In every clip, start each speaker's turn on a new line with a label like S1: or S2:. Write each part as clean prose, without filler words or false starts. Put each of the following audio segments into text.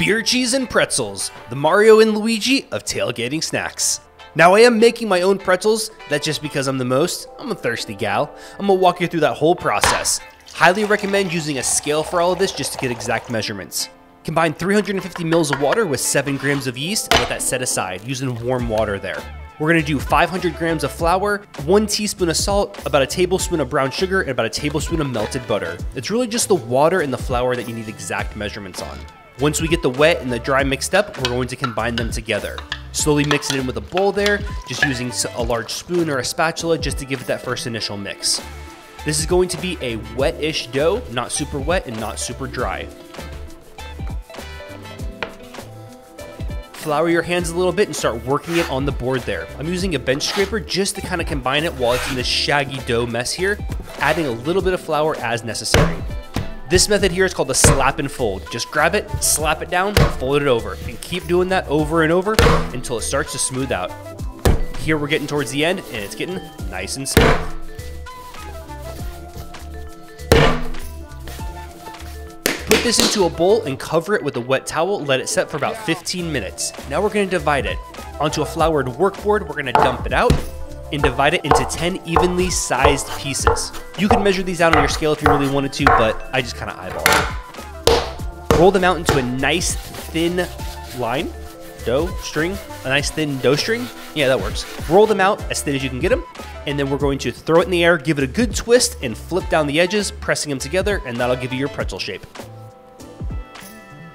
S1: Beer, cheese, and pretzels, the Mario and Luigi of tailgating snacks. Now I am making my own pretzels, that's just because I'm a thirsty gal. I'm gonna walk you through that whole process. Highly recommend using a scale for all of this just to get exact measurements. Combine 350 mils of water with 7 grams of yeast and let that set aside, using warm water there. We're gonna do 500 grams of flour, 1 teaspoon of salt, about a tablespoon of brown sugar, and about a tablespoon of melted butter. It's really just the water and the flour that you need exact measurements on. Once we get the wet and the dry mixed up, we're going to combine them together. Slowly mix it in with a bowl there, just using a large spoon or a spatula just to give it that first initial mix. This is going to be a wet-ish dough, not super wet and not super dry. Flour your hands a little bit and start working it on the board there. I'm using a bench scraper just to kind of combine it while it's in this shaggy dough mess here, adding a little bit of flour as necessary. This method here is called the slap and fold. Just grab it, slap it down, fold it over, and keep doing that over and over until it starts to smooth out. Here we're getting towards the end, and it's getting nice and smooth. Put this into a bowl and cover it with a wet towel, let it set for about 15 minutes. Now we're gonna divide it. Onto a floured workboard, we're gonna dump it out and divide it into 10 evenly sized pieces. You can measure these out on your scale if you really wanted to, but I just kind of eyeball it. Roll them out into a nice thin line, dough string, a nice thin dough string. Yeah, that works. Roll them out as thin as you can get them, and then we're going to throw it in the air, give it a good twist, and flip down the edges, pressing them together, and that'll give you your pretzel shape.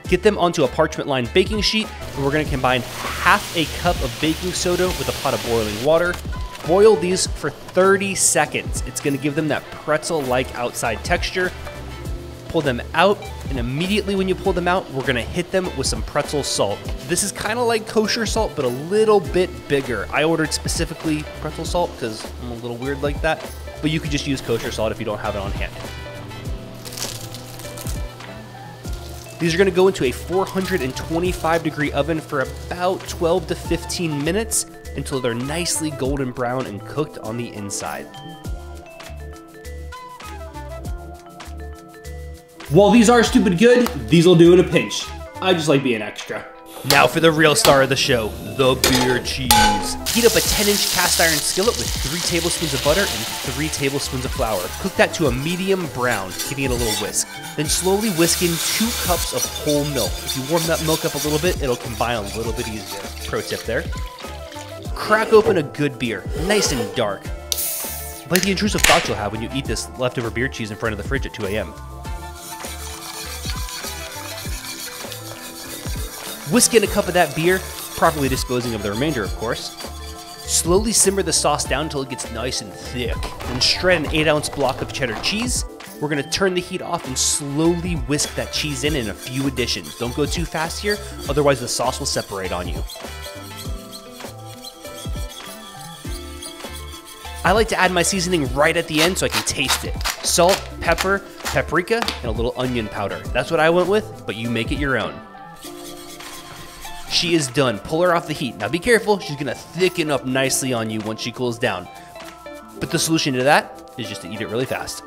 S1: Get them onto a parchment-lined baking sheet, and we're gonna combine half a cup of baking soda with a pot of boiling water. Boil these for 30 seconds. It's gonna give them that pretzel-like outside texture. Pull them out, and immediately when you pull them out, we're gonna hit them with some pretzel salt. This is kind of like kosher salt, but a little bit bigger. I ordered specifically pretzel salt because I'm a little weird like that, but you could just use kosher salt if you don't have it on hand. These are gonna go into a 425-degree oven for about 12 to 15 minutes until they're nicely golden brown and cooked on the inside. While these are stupid good, these will do in a pinch. I just like being extra. Now for the real star of the show, the beer cheese. Heat up a 10-inch cast iron skillet with 3 tablespoons of butter and 3 tablespoons of flour. Cook that to a medium brown, giving it a little whisk. Then slowly whisk in 2 cups of whole milk. If you warm that milk up a little bit, it'll combine a little bit easier. Pro tip there. Crack open a good beer, nice and dark. Like the intrusive thoughts you'll have when you eat this leftover beer cheese in front of the fridge at 2 a.m. Whisk in a cup of that beer, properly disposing of the remainder, of course. Slowly simmer the sauce down until it gets nice and thick. Then shred an 8-ounce block of cheddar cheese. We're gonna turn the heat off and slowly whisk that cheese in a few additions. Don't go too fast here, otherwise the sauce will separate on you. I like to add my seasoning right at the end so I can taste it. Salt, pepper, paprika, and a little onion powder. That's what I went with, but you make it your own. She is done. Pull her off the heat. Now be careful, she's gonna thicken up nicely on you once she cools down. But the solution to that is just to eat it really fast.